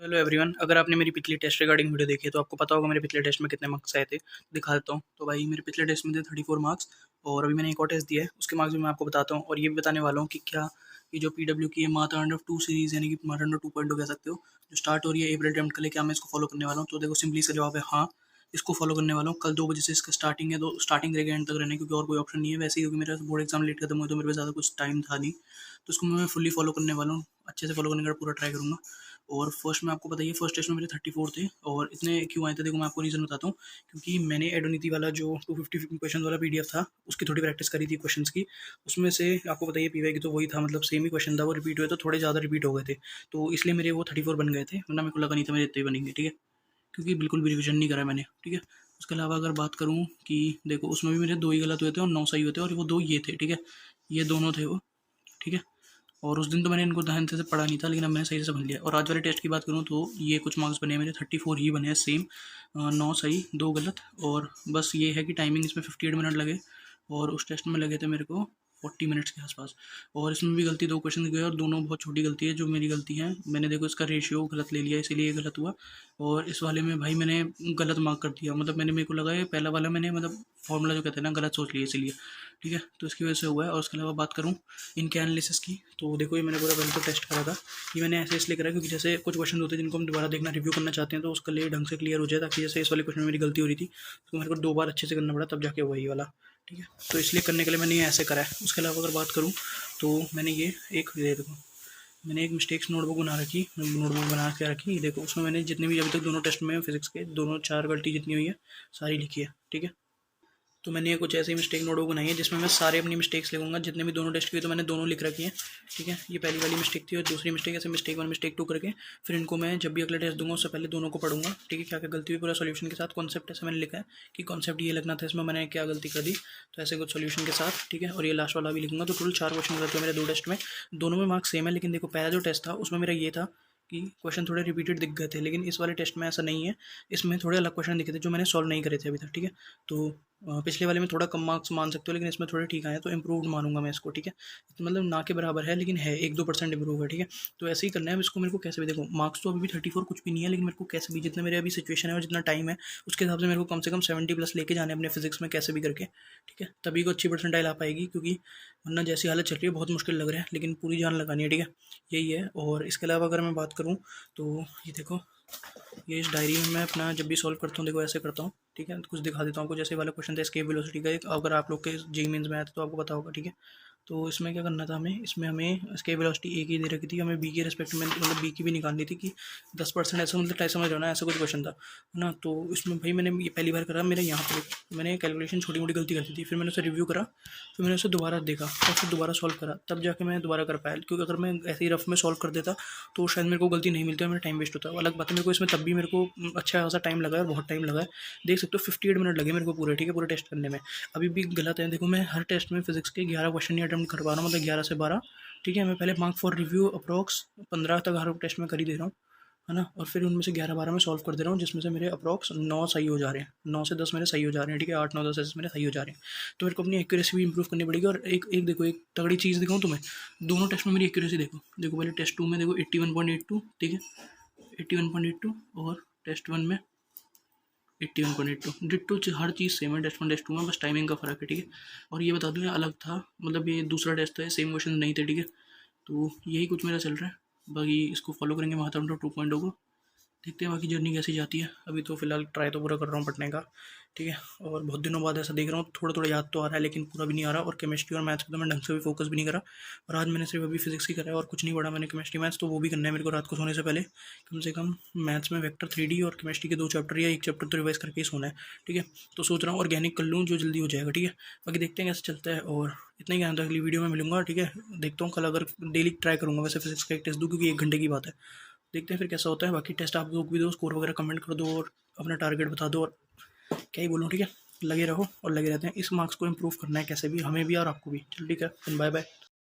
Hello everyone, अगर आपने मेरी पिछली टेस्ट रिगार्डिंग वीडियो देखी है तो आपको पता होगा मेरे पिछले टेस्ट में कितने मार्क्स आए थे। दिखा देता हूँ। तो भाई मेरे पिछले टेस्ट में थे 34 मार्क्स। और अभी मैंने एक और टेस्ट दिया है, उसके मार्क्स भी मैं आपको बताता हूँ। और ये भी बताने वाला हूँ कि क्या ये जो PW की है मार्टन 2 सीरीज़ यानी कि मार्टन 2.0 कह सकते हो, जो स्टार्ट हो रही है अप्रैल अटेम्प्ट के लिए, क्या मैं इसको फॉलो करने वाला हूँ। तो देखो सिंपली इसका जवाब है हाँ, इसको फॉलो करने वाला हूँ। कल 2 बजे से इसका स्टार्टिंग है, तो स्टार्टिंग रहेगा एंड तक रहने, क्योंकि और कोई ऑप्शन नहीं है वैसे ही, क्योंकि मेरा बोर्ड एग्जाम लेट खत्म हुआ तो मेरे पास ज़्यादा कुछ टाइम था नहीं। तो इसको मैं फुल्ली फॉलो करने वाला हूँ, अच्छे से फॉलो करने का पूरा ट्राई करूँगा। और फर्स्ट में आपको बताइए, फर्स्ट टेस्ट में मेरे 34 थे। और इतने क्यों आए थे देखो मैं आपको रीज़न बताता हूँ। क्योंकि मैंने एडोनीति वाला जो 250 क्वेश्चन वाला PDF था, उसकी थोड़ी प्रैक्टिस करी थी क्वेश्चंस की। उसमें से आपको बताइए PY की तो वही था, मतलब सेम ही क्वेश्चन था, वो रिपीट हुए तो थोड़े ज़्यादा रिपीट हो गए थे। तो इसलिए मेरे वो 34 बन गए थे, वरना मेरे को लगा नहीं था मेरे इतने बनेंगे। ठीक है, क्योंकि बिल्कुल भी रिविजन नहीं करा मैंने। ठीक है, उसके अलावा अगर बात करूँ कि देखो उसमें भी मेरे 2 ही गलत हुए थे और 9 सही हुए थे, और वो 2 ये थे। ठीक है, ये दोनों थे वो। ठीक है, और उस दिन तो मैंने इनको ध्यान से पढ़ा नहीं था, लेकिन अब मैंने सही से समझ लिया। और आज वाले टेस्ट की बात करूँ तो ये कुछ मार्क्स बने हैं मेरे, 34 ही बने हैं सेम। 9 सही 2 गलत। और बस ये है कि टाइमिंग इसमें 58 मिनट लगे, और उस टेस्ट में लगे थे मेरे को 40 मिनट्स के आसपास। और इसमें भी गलती 2 क्वेश्चन गए, और दोनों बहुत छोटी गलती है जो मेरी गलती है। मैंने देखो इसका रेशियो गलत ले लिया, इसीलिए ये गलत हुआ। और इस वाले में भाई मैंने गलत मार्क कर दिया, मतलब मैंने, मेरे को लगा ये पहला वाला मैंने मतलब फॉर्मूला जो कहते हैं ना, गलत सोच लिया इसीलिए। ठीक है, तो इसकी वजह से हुआ है। और उसके अलावा बात करूँ इनके एनालिसिस की, तो देखो ये मैंने पूरा पहले तो टेस्ट करा था। ये मैंने ऐसे इसलिए करा क्योंकि जैसे कुछ क्वेश्चन होते हैं जिनको हम दोबारा देखना, रिव्यू करना चाहते हैं, तो उसके लिए ढंग से क्लियर हो जाए। ताकि जैसे इस वाले क्वेश्चन में मेरी गलती हो रही थी, तो मेरे को 2 बार अच्छे से करना पड़ा, तब जाके हुआ ये वाला। ठीक है, तो इसलिए करने के लिए मैंने ये ऐसे करा है। उसके अलावा अगर बात करूँ तो मैंने ये एक ये देखो, मैंने एक मिस्टेक्स नोटबुक बना रखी, नोटबुक बना के रखी। ये देखो उसमें मैंने जितने भी अभी तक दोनों टेस्ट में फिजिक्स के दोनों 4 गलती जितनी हुई है सारी लिखी है। ठीक है, तो मैंने ये कुछ ऐसी मिस्टेक नोटबुक बनाई है जिसमें मैं सारे अपनी मिस्टेक्स लिखूंगा, जितने भी दोनों टेस्ट किए तो मैंने दोनों लिख रखी है। ठीक है, ये पहली वाली मिस्टेक थी, और दूसरी मिस्टेक ऐसे मिस्टेक 1 मिस्टेक 2 करके फिर इनको मैं जब भी अगले टेस्ट दूंगा उससे पहले दोनों को पढ़ूंगा। ठीक है, क्या क्या गलती हुई पूरा सोल्यूशन के साथ, कॉन्सेप्ट ऐसे मैंने लिखा है कि कॉन्सेप्ट ये लगना था, इसमें मैंने क्या गलती कर दी, तो ऐसे कुछ सोल्यूशन के साथ। ठीक है, और ये लास्ट वाला भी लिखूंगा। तो टोटल 4 क्वेश्चन गलत हुए मेरे 2 टेस्ट में, दोनों में मार्क्स सेम है। लेकिन देखो पहला जो टेस्ट था उसमें मेरा ये था कि क्वेश्चन थोड़े रिपीटेड दिख गए थे, लेकिन इस वाले टेस्ट में ऐसा नहीं है। इसमें थोड़े अलग क्वेश्चन दिखे थे जो मैंने सॉल्व नहीं करे थे अभी तक। ठीक है, तो पिछले वाले में थोड़ा कम मार्क्स मान सकते हो, लेकिन इसमें थोड़े ठीक आए हैं, तो इम्प्रूव्ड मानूंगा मैं इसको। ठीक है, तो मतलब ना के बराबर है, लेकिन है 1-2% इम्प्रूव है। ठीक है, तो ऐसे ही करना है इसको। मेरे को कैसे भी देखो, मार्क्स तो अभी भी 34 कुछ भी नहीं है, लेकिन मेरे को कैसे भी जितना मेरे अभी सिचुएशन है और जितना टाइम है उसके हिसाब से मेरे को कम से कम 70+ लेके जाने अपने फिजिक्स में कैसे भी करके। ठीक है, तभी को अच्छी परसेंटाइल आ पाएगी, क्योंकि वरना जैसी हालत चल रही है बहुत मुश्किल लग रहा है, लेकिन पूरी जान लगानी है। ठीक है, यही है। और इसके अलावा अगर मैं बात करूँ तो ये देखो, ये इस डायरी में मैं अपना जब भी सॉल्व करता हूँ देखो ऐसे करता हूँ। ठीक है, तो कुछ दिखा देता हूँ आपको। जैसे वाला क्वेश्चन था एस्केप वेलोसिटी का, एक अगर आप लोग के जेईई मेंस में आया था तो आपको पता होगा। ठीक है, तो इसमें क्या करना था हमें, इसमें हमें एस्केप वेलोसिटी ए की दे रखी थी, हमें बी के रिस्पेक्ट में मतलब बी की भी निकालनी थी कि 10% ऐसा, मतलब टाइप समझ रहा ना, ऐसा कुछ क्वेश्चन था है ना। तो इसमें भाई मैंने ये पहली बार करा, मेरे यहाँ पर मैंने कैलकुलेशन छोटी मोटी गलती करती थी, फिर मैंने उसे रिव्यू करा, फिर मैंने उसे दोबारा देखा और फिर दोबारा सॉल्व करा, तब जाके मैं दोबारा कर पाया। क्योंकि अगर मैं ऐसे ही रफ में सॉल्व कर देता तो शायद मेरे को गलती नहीं मिलती और मेरा टाइम वेस्ट होता। अलग बात है, मेरे को इसमें तब भी मेरे को अच्छा खासा टाइम लगा है, बहुत टाइम लगा है। देख सकते हो 58 मिनट लगे मेरे को पूरे। ठीक है, पूरे टेस्ट करने में। अभी भी गलत है, देखो मैं हर टेस्ट में फिजिक्स के 11 क्वेश्चन ही अटेम्प्ट कर पा रहा हूँ, मतलब 11 से 12। ठीक है, मैं पहले मार्क फॉर रिव्यू अप्रॉक्स 15 तक हर टेस्ट में कर ही दे रहा हूँ, है ना। और फिर उनमें से 11-12 में सॉल्व कर दे रहा हूँ, जिसमें से मेरे अप्रॉक्स 9 सही हो जा रहे हैं, 9 से 10 मेरे सही हो जा रहे हैं। ठीक है, 8-9-10 ऐसे मेरे सही हो जा रहे हैं। तो मेरे को अपनी एक्यूरेसी भी इंप्रूव करनी पड़ेगी। और एक एक देखो, एक तगड़ी चीज़ दिखाऊँ तुम्हें, दोनों टेस्ट में मेरी एक्यूरेसी देखो। देखो पहले टेस्ट 2 में देखो 81.82। ठीक है, 81.82, और टेस्ट 1 में 81.82। डिट्टो हर चीज़ सेम है टेस्ट 1 टेस्ट 2 में, बस टाइमिंग का फ़र्क है। ठीक है, और ये बता दूँ ये अलग था, मतलब ये दूसरा टेस्ट था, सेम क्वेश्चन नहीं थे। ठीक है, तो यही कुछ मेरा चल रहा है। बाकी इसको फॉलो करेंगे महातंत्र 2.0 को, देखते हैं बाकी जर्नी कैसी जाती है। अभी तो फिलहाल ट्राई तो पूरा कर रहा हूँ पढ़ने का। ठीक है, और बहुत दिनों बाद ऐसा देख रहा हूँ, थोड़ा थोड़ा याद तो आ रहा है लेकिन पूरा भी नहीं आ रहा। और केमिस्ट्री और मैथ्स पे तो मैं ढंग से भी फोकस भी नहीं करा। और आज मैंने सिर्फ अभी फिजिक्स ही करा है और कुछ नहीं पढ़ा मैंने केमिस्ट्री मैथ्स, तो वो भी करना है मेरे को रात को सोने से पहले। कम से कम मैथ्स में वेक्टर 3D और केमिस्ट्री के 2 चैप्टर या 1 चैप्टर तो रिवाइज करके ही सोना है। ठीक है, तो सोच रहा हूँ ऑर्गेनिक कर लूँ, जो जल्दी हो जाएगा। ठीक है, बाकी देखते हैं कैसे चलता है। और इतना ही कहना था, अगली वीडियो में मिलूंगा। ठीक है, देखता हूँ कल अगर डेली ट्राई करूँगा वैसे फिजिक्स का एक टेस्ट दूँ, क्योंकि 1 घंटे की बात है। देखते हैं फिर कैसा होता है। बाकी टेस्ट आप लोग भी दो, स्कोर वगैरह कमेंट कर दो और अपना टारगेट बता दो। और क्या ही बोलूँ। ठीक है, लगे रहो और लगे रहते हैं, इस मार्क्स को इम्प्रूव करना है कैसे भी, हमें भी और आपको भी। चलो ठीक है, बाय बाय।